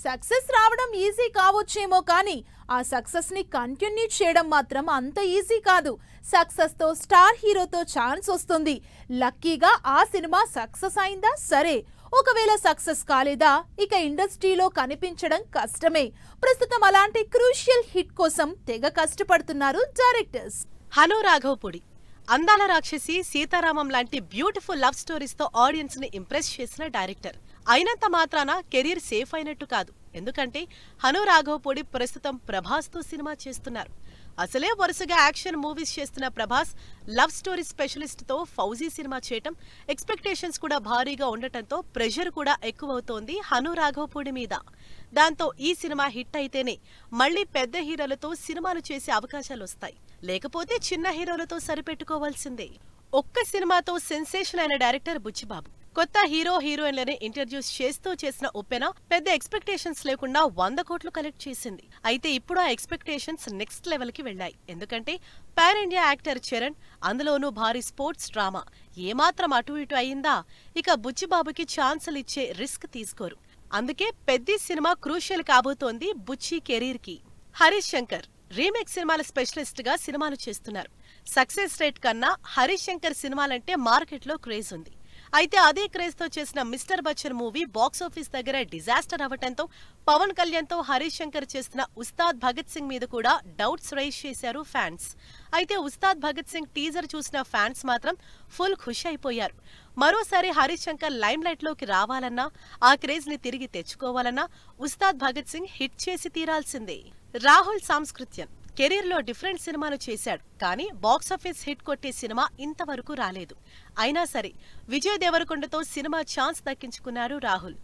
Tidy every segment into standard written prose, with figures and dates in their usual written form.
Success రావడం easy కావచ్చేమో కానీ ఆ సక్సెస్ ని కంటిన్యూ చేయడం మాత్రం అంత ఈజీ కాదు. సక్సెస్ తో స్టార్ హీరోతో ఛాన్స్ వస్తుంది. లక్కీగా ఆ సినిమా సక్సెస్ అయిందా సరే, ఒకవేళ సక్సెస్ కాలేదా ఇక ఇండస్ట్రీలో కనిపించడం కష్టమే. ప్రస్తుతం అలాంటి క్రూషియల్ హిట్ కోసం తెగ కష్టపడుతున్నారు డైరెక్టర్స్. హను రాఘవపూడి అందాల రాక్షసి, సీతారామం లాంటి బ్యూటిఫుల్ లవ్ స్టోరీస్ తో ఆడియన్స్ ని ఇంప్రెస్ చేసిన డైరెక్టర్. అయినంత మాత్రాన కెరీర్ సేఫ్ అయినట్టు కాదు. ఎందుకంటే హను రాఘవపూడి ప్రస్తుతం ప్రభాస్ తో సినిమా చేస్తున్నారు. అసలే వరుసగా యాక్షన్ మూవీస్ చేస్తున్న ప్రభాస్ లవ్ స్టోరీ స్పెషలిస్ట్ తో ఫౌజీ సినిమా చేయటం, ఎక్స్పెక్టేషన్స్ కూడా భారీగా ఉండటంతో ప్రెషర్ కూడా ఎక్కువవుతోంది హను రాఘవపూడి మీద. దాంతో ఈ సినిమా హిట్ అయితేనే మళ్లీ పెద్ద హీరోలతో సినిమాలు చేసే అవకాశాలు వస్తాయి. లేకపోతే చిన్న హీరోలతో సరిపెట్టుకోవాల్సిందే. ఒక్క సినిమాతో సెన్సేషన్ అయిన డైరెక్టర్ బుచ్చిబాబు కొత్త హీరో హీరోయిన్లని ఇంట్రడ్యూస్ చేస్తూ చేసిన ఉప్పెన పెద్ద ఎక్స్పెక్టేషన్స్ లేకుండా 100 కోట్లు కలెక్ట్ చేసింది. అయితే ఇప్పుడు ఆ ఎక్స్పెక్టేషన్స్ నెక్స్ట్ లెవెల్ కి వెళ్లాయి. ఎందుకంటే పాన్ ఇండియా యాక్టర్ చరణ్, అందులోనూ భారీ స్పోర్ట్స్ డ్రామా ఏమాత్రం అటు ఇటు అయిందా ఇక బుచ్చిబాబుకి ఛాన్సులు ఇచ్చే రిస్క్ తీసుకోరు. అందుకే పెద్ద సినిమా క్రూషియల్ కాబోతోంది బుచ్చి కెరీర్ కి. హరీష్ శంకర్ రీమేక్ సినిమాల స్పెషలిస్ట్ గా సినిమాలు చేస్తున్నారు. సక్సెస్ రేట్ కన్నా హరీష్ శంకర్ సినిమాలంటే మార్కెట్లో క్రేజ్ ఉంది. అయితే అదే క్రేజ్ తో చేసిన మిస్టర్ బచ్చన్ మూవీ బాక్సాఫీస్ దగ్గర డిజాస్టర్ అవ్వటంతో పవన్ కళ్యాణ్ తో హరీష్ శంకర్ చేసిన ఉస్తాద్ భగత్ సింగ్ మీద కూడా డౌట్స్ రైజ్ చేశారు ఫ్యాన్స్. అయితే ఉస్తాద్ భగత్ సింగ్ టీజర్ చూసిన ఫ్యాన్స్ మాత్రం ఫుల్ ఖుషి అయిపోయారు. మరోసారి హరీష్ శంకర్ లైమ్ లైట్ లోకి రావాలన్నా, ఆ క్రేజ్ ని తిరిగి తెచ్చుకోవాలన్నా ఉస్తాద్ భగత్ సింగ్ హిట్ చేసి తీరాల్సిందే. రాహుల్ సాంస్కృత్యన్ కెరీర్ లో డిఫరెంట్ సినిమాలు చేశాడు, కానీ బాక్సాఫీస్ హిట్ కొట్టే సినిమా ఇంతవరకు రాలేదు. అయినా సరే విజయ్ దేవరకొండతో సినిమా ఛాన్స్ దక్కించుకున్నారు రాహుల్.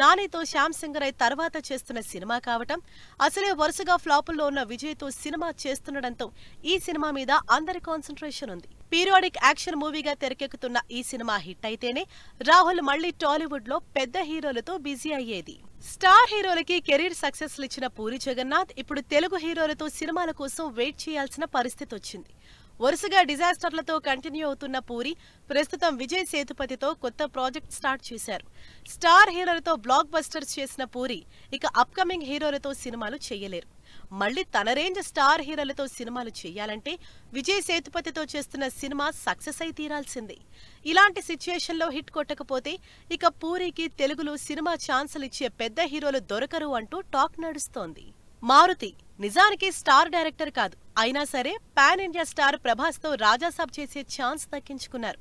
నానితో శ్యామ్ సింగరై తర్వాత చేస్తున్న సినిమా కావటం, అసలే వరుసగా ఫ్లాపుల్లో ఉన్న విజయ్ తో సినిమా చేస్తుండటంతో ఈ సినిమా మీద అందరి కాన్సంట్రేషన్ ఉంది. పీరియాడిక్ యాక్షన్ మూవీగా తెరకెక్కుతున్న ఈ సినిమా హిట్ అయితేనే రాహుల్ మళ్లీ టాలీవుడ్ లో పెద్ద హీరోలతో బిజీ అయ్యేది. స్టార్ హీరోలకి కెరీర్ సక్సెస్ ఇచ్చిన పూరి జగన్నాథ్ ఇప్పుడు తెలుగు హీరోలతో సినిమాల కోసం వెయిట్ చేయాల్సిన పరిస్థితి వచ్చింది. వరుసగా డిజాస్టర్లతో కంటిన్యూ అవుతున్న పూరి ప్రస్తుతం విజయ్ సేతుపతితో కొత్త ప్రాజెక్ట్ స్టార్ట్ చేశారు. స్టార్ హీరోలతో బ్లాక్ బస్టర్స్ చేసిన పూరి ఇక అప్కమింగ్ హీరోలతో సినిమాలు చేయలేరు. మళ్లీ తన రేంజ్ స్టార్ హీరోలతో సినిమాలు చేయాలంటే విజయ్ సేతుపతితో చేస్తున్న సినిమా సక్సెస్ అయి తీరాల్సిందే. ఇలాంటి సిచ్యుయేషన్ లో హిట్ కొట్టకపోతే ఇక పూరికి తెలుగులో సినిమా ఛాన్సులు ఇచ్చే పెద్ద హీరోలు దొరకరు అంటూ టాక్ నడుస్తోంది. మారుతి నిజానికి స్టార్ డైరెక్టర్ కాదు, అయినా సరే పాన్ ఇండియా స్టార్ ప్రభాస్ తో రాజాసాబ్ చేసే ఛాన్స్ దక్కించుకున్నారు.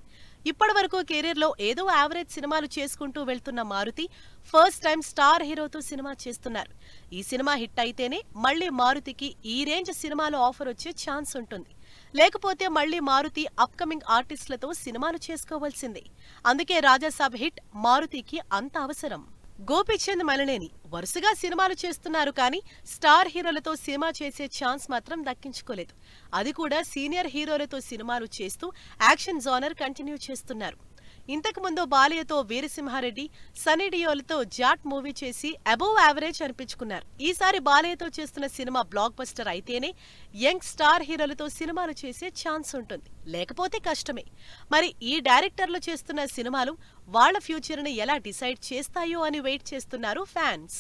ఇప్పటి వరకు కెరీర్ లో ఏదో యావరేజ్ సినిమాలు చేసుకుంటూ వెళ్తున్న మారుతి ఫస్ట్ టైం స్టార్ హీరోతో సినిమా చేస్తున్నారు. ఈ సినిమా హిట్ అయితేనే మళ్లీ మారుతికి ఈ రేంజ్ సినిమాలో ఆఫర్ వచ్చే ఛాన్స్ ఉంటుంది. లేకపోతే మళ్లీ మారుతి అప్కమింగ్ ఆర్టిస్టులతో సినిమాలు చేసుకోవాల్సిందే. అందుకే రాజాసాబ్ హిట్ మారుతికి అంత అవసరం. గోపీచంద్ మలినేని వరుసగా సినిమాలు చేస్తున్నారు, కానీ స్టార్ హీరోలతో సినిమా చేసే ఛాన్స్ మాత్రం దక్కించుకోలేదు. అది కూడా సీనియర్ హీరోలతో సినిమాలు చేస్తూ యాక్షన్ జోనర్ కంటిన్యూ చేస్తున్నారు. ఇంతకుముందు బాలయ్యతో వీరసింహారెడ్డి, సన్నీ డియోల్తో జాట్ మూవీ చేసి అబోవ్ యావరేజ్ అనిపించుకున్నారు. ఈసారి బాలయ్యతో చేస్తున్న సినిమా బ్లాక్ బస్టర్ అయితేనే యంగ్ స్టార్ హీరోలతో సినిమాలు చేసే ఛాన్స్ ఉంటుంది. లేకపోతే కష్టమే. మరి ఈ డైరెక్టర్లు చేస్తున్న సినిమాలు వాళ్ల ఫ్యూచర్ ని ఎలా డిసైడ్ చేస్తాయో అని వెయిట్ చేస్తున్నారు ఫ్యాన్స్.